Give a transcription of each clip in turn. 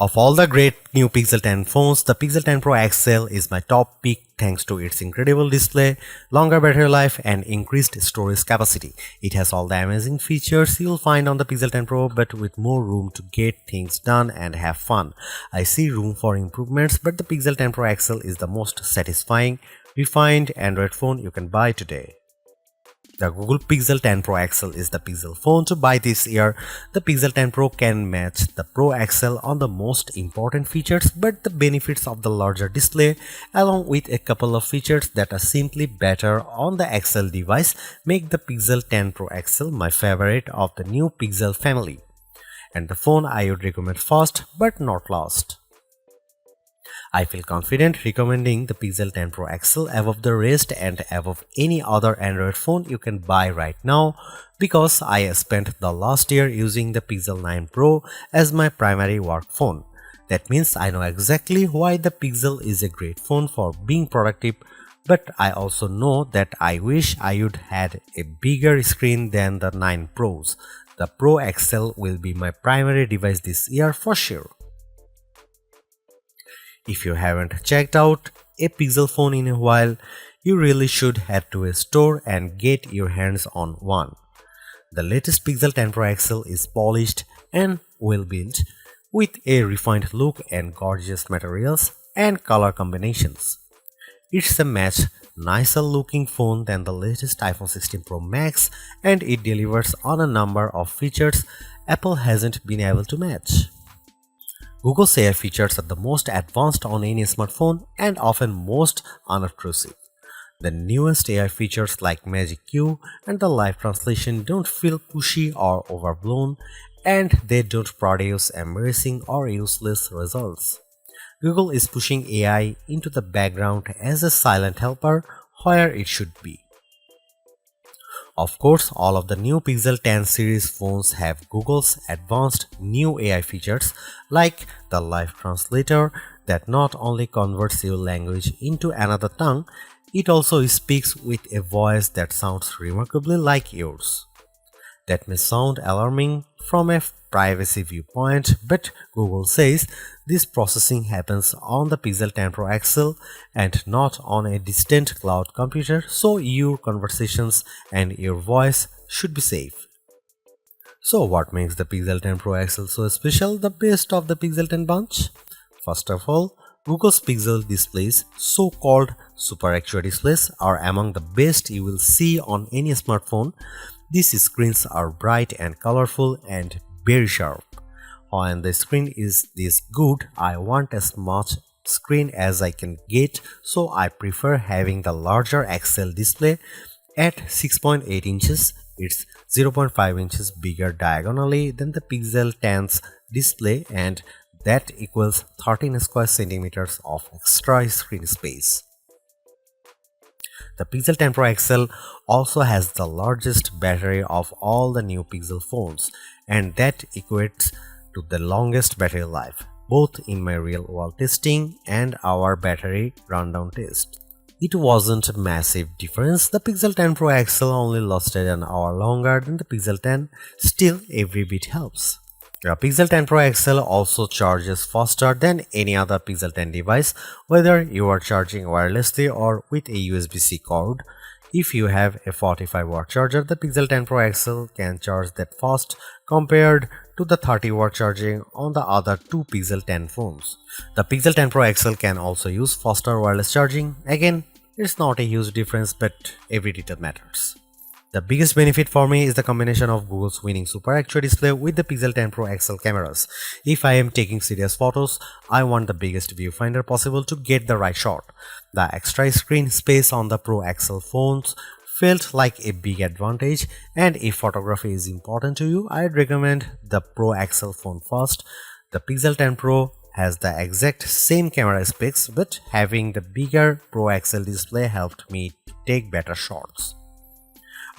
Of all the great new Pixel 10 phones, the Pixel 10 Pro XL is my top pick thanks to its incredible display, longer battery life and increased storage capacity. It has all the amazing features you'll find on the Pixel 10 Pro but with more room to get things done and have fun. I see room for improvements, but the Pixel 10 Pro XL is the most satisfying, refined Android phone you can buy today. The Google Pixel 10 Pro XL is the Pixel phone to buy this year. The Pixel 10 Pro can match the Pro XL on the most important features, but the benefits of the larger display, along with a couple of features that are simply better on the XL device, make the Pixel 10 Pro XL my favorite of the new Pixel family, and the phone I would recommend first but not last. I feel confident recommending the Pixel 10 Pro XL above the rest and above any other Android phone you can buy right now because I spent the last year using the Pixel 9 Pro as my primary work phone. That means I know exactly why the Pixel is a great phone for being productive, but I also know that I wish I would had a bigger screen than the 9 Pros. The Pro XL will be my primary device this year for sure. If you haven't checked out a Pixel phone in a while, you really should head to a store and get your hands on one. The latest Pixel 10 Pro XL is polished and well built with a refined look and gorgeous materials and color combinations. It's a much nicer looking phone than the latest iPhone 16 Pro Max, and it delivers on a number of features Apple hasn't been able to match. Google's AI features are the most advanced on any smartphone and often most unobtrusive. The newest AI features like Magic Q and the live translation don't feel pushy or overblown, and they don't produce embarrassing or useless results. Google is pushing AI into the background as a silent helper where it should be. Of course, all of the new Pixel 10 series phones have Google's advanced new AI features like the live translator that not only converts your language into another tongue, it also speaks with a voice that sounds remarkably like yours. That may sound alarming from a privacy viewpoint, but Google says this processing happens on the Pixel 10 Pro XL and not on a distant cloud computer, so your conversations and your voice should be safe. So what makes the Pixel 10 Pro XL so special, the best of the Pixel 10 bunch? First of all, Google's Pixel displays, so-called Super Actua displays, are among the best you will see on any smartphone. These screens are bright and colorful and very sharp. When the screen is this good, I want as much screen as I can get, so I prefer having the larger XL display at 6.8 inches. It's 0.5 inches bigger diagonally than the Pixel 10's display, and that equals 13 square centimeters of extra screen space. The Pixel 10 Pro XL also has the largest battery of all the new Pixel phones, and that equates to the longest battery life, both in my real-world testing and our battery rundown test. It wasn't a massive difference. The Pixel 10 Pro XL only lasted an hour longer than the Pixel 10, still every bit helps. The Pixel 10 Pro XL also charges faster than any other Pixel 10 device, whether you are charging wirelessly or with a USB-C cord. If you have a 45-watt charger, the Pixel 10 Pro XL can charge that fast compared to the 30-watt charging on the other two Pixel 10 phones. The Pixel 10 Pro XL can also use faster wireless charging. Again, it's not a huge difference, but every detail matters. The biggest benefit for me is the combination of Google's winning Super Actua display with the Pixel 10 Pro XL cameras. If I am taking serious photos, I want the biggest viewfinder possible to get the right shot. The extra screen space on the Pro XL phones felt like a big advantage, and if photography is important to you, I'd recommend the Pro XL phone first. The Pixel 10 Pro has the exact same camera specs, but having the bigger Pro XL display helped me to take better shots.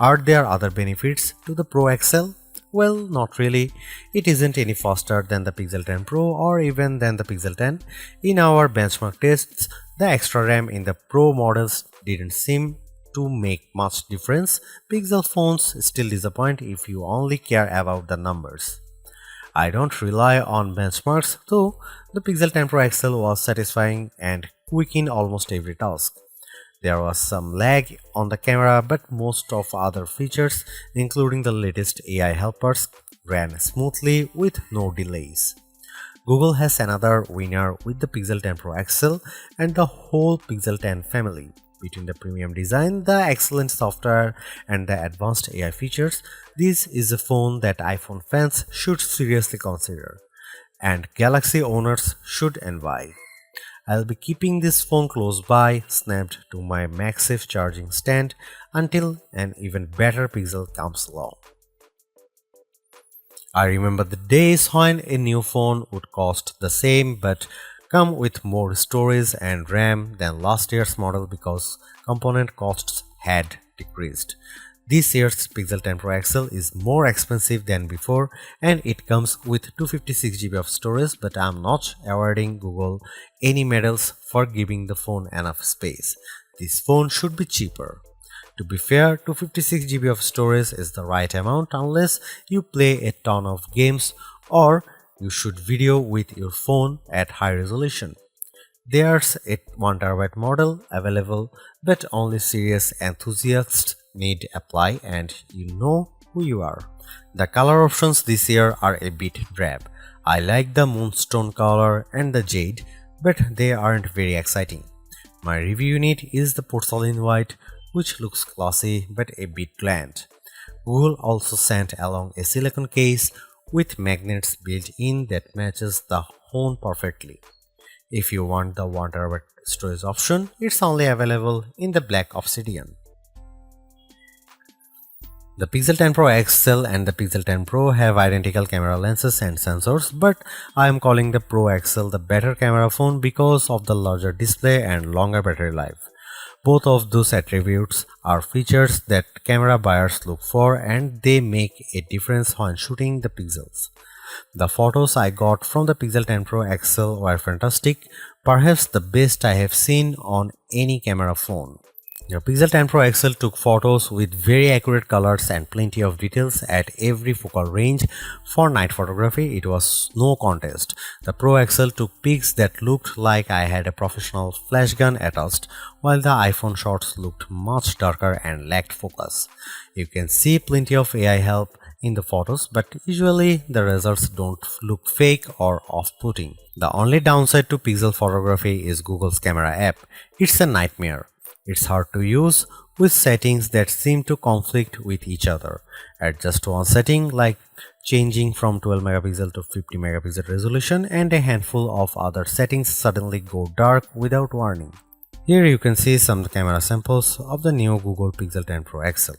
Are there other benefits to the Pro XL? Well, not really. It isn't any faster than the Pixel 10 Pro or even than the Pixel 10. In our benchmark tests, the extra RAM in the Pro models didn't seem to make much difference. Pixel phones still disappoint if you only care about the numbers. I don't rely on benchmarks, though the Pixel 10 Pro XL was satisfying and quick in almost every task. There was some lag on the camera, but most of other features, including the latest AI helpers, ran smoothly with no delays. Google has another winner with the Pixel 10 Pro XL and the whole Pixel 10 family. Between the premium design, the excellent software, and the advanced AI features, this is a phone that iPhone fans should seriously consider, and Galaxy owners should envy. I'll be keeping this phone close by, snapped to my MagSafe charging stand until an even better Pixel comes along. I remember the days when a new phone would cost the same but come with more storage and RAM than last year's model because component costs had decreased. This year's Pixel 10 Pro XL is more expensive than before and it comes with 256 GB of storage, but I'm not awarding Google any medals for giving the phone enough space. This phone should be cheaper. To be fair, 256 GB of storage is the right amount unless you play a ton of games or you shoot video with your phone at high resolution. There's a 1TB model available, but only serious enthusiasts need apply, and you know who you are. The color options this year are a bit drab. I like the moonstone color and the jade, but they aren't very exciting. My review unit is the porcelain white, which looks classy but a bit bland. Google also sent along a silicone case with magnets built in that matches the phone perfectly. If you want the 1TB storage option, it's only available in the black obsidian. The Pixel 10 Pro XL and the Pixel 10 Pro have identical camera lenses and sensors, but I am calling the Pro XL the better camera phone because of the larger display and longer battery life. Both of those attributes are features that camera buyers look for, and they make a difference when shooting the pixels. The photos I got from the Pixel 10 Pro XL were fantastic, perhaps the best I have seen on any camera phone. The Pixel 10 Pro XL took photos with very accurate colors and plenty of details at every focal range. For night photography, it was no contest. The Pro XL took pics that looked like I had a professional flash gun attached, while the iPhone shots looked much darker and lacked focus. You can see plenty of AI help in the photos, but usually the results don't look fake or off-putting. The only downside to Pixel photography is Google's camera app. It's a nightmare. It's hard to use with settings that seem to conflict with each other. Adjust one setting like changing from 12 megapixel to 50 megapixel resolution, and a handful of other settings suddenly go dark without warning. Here you can see some camera samples of the new Google Pixel 10 Pro XL.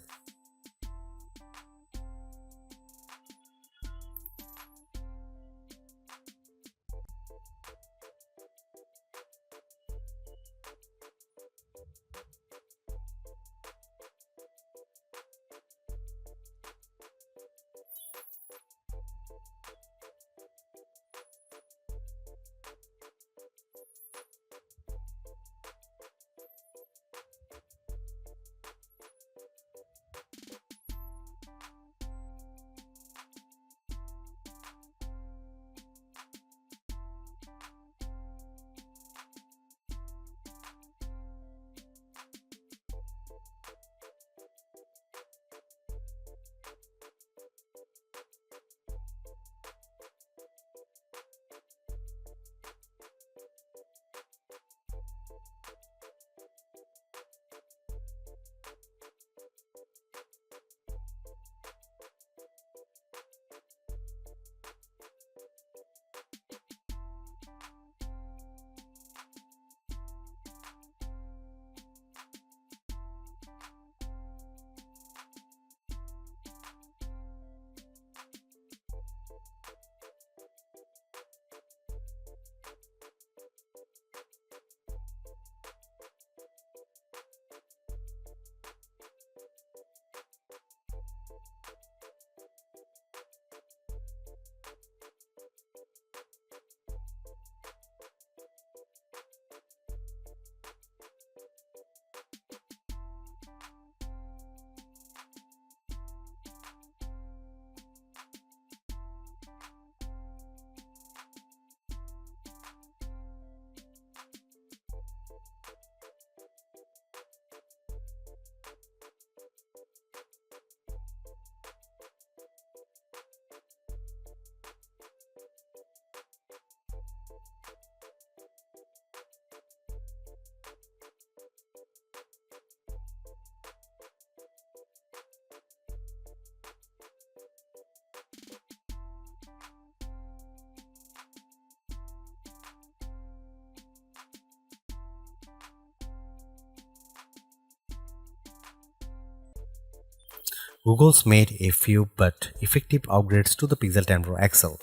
Google's made a few but effective upgrades to the Pixel 10 Pro XL.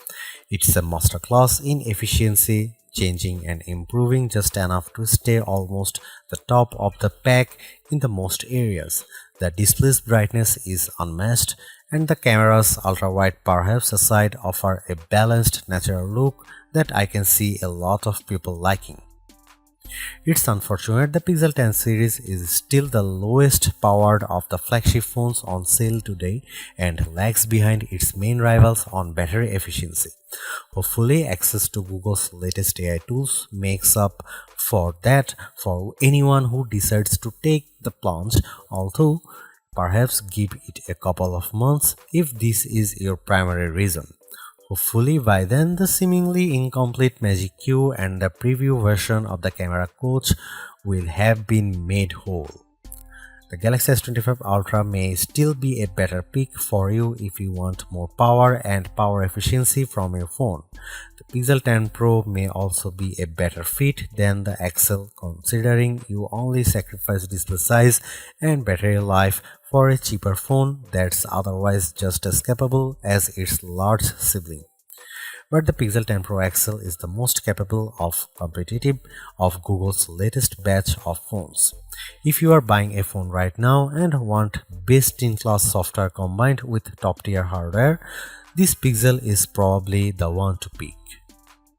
It's a masterclass in efficiency, changing and improving just enough to stay almost the top of the pack in the most areas. The display's brightness is unmatched, and the camera's ultra-wide perhaps aside offer a balanced natural look that I can see a lot of people liking. It's unfortunate the Pixel 10 series is still the lowest powered of the flagship phones on sale today and lags behind its main rivals on battery efficiency. Hopefully, access to Google's latest AI tools makes up for that for anyone who decides to take the plunge, although perhaps give it a couple of months if this is your primary reason. Hopefully by then the seemingly incomplete Magic Q and the preview version of the camera coach will have been made whole. The Galaxy S25 Ultra may still be a better pick for you if you want more power and power efficiency from your phone. The Pixel 10 Pro may also be a better fit than the XL considering you only sacrifice display size and battery life for a cheaper phone that's otherwise just as capable as its large sibling. But the Pixel 10 Pro XL is the most capable of competitive of Google's latest batch of phones. If you are buying a phone right now and want best-in-class software combined with top-tier hardware, this Pixel is probably the one to pick.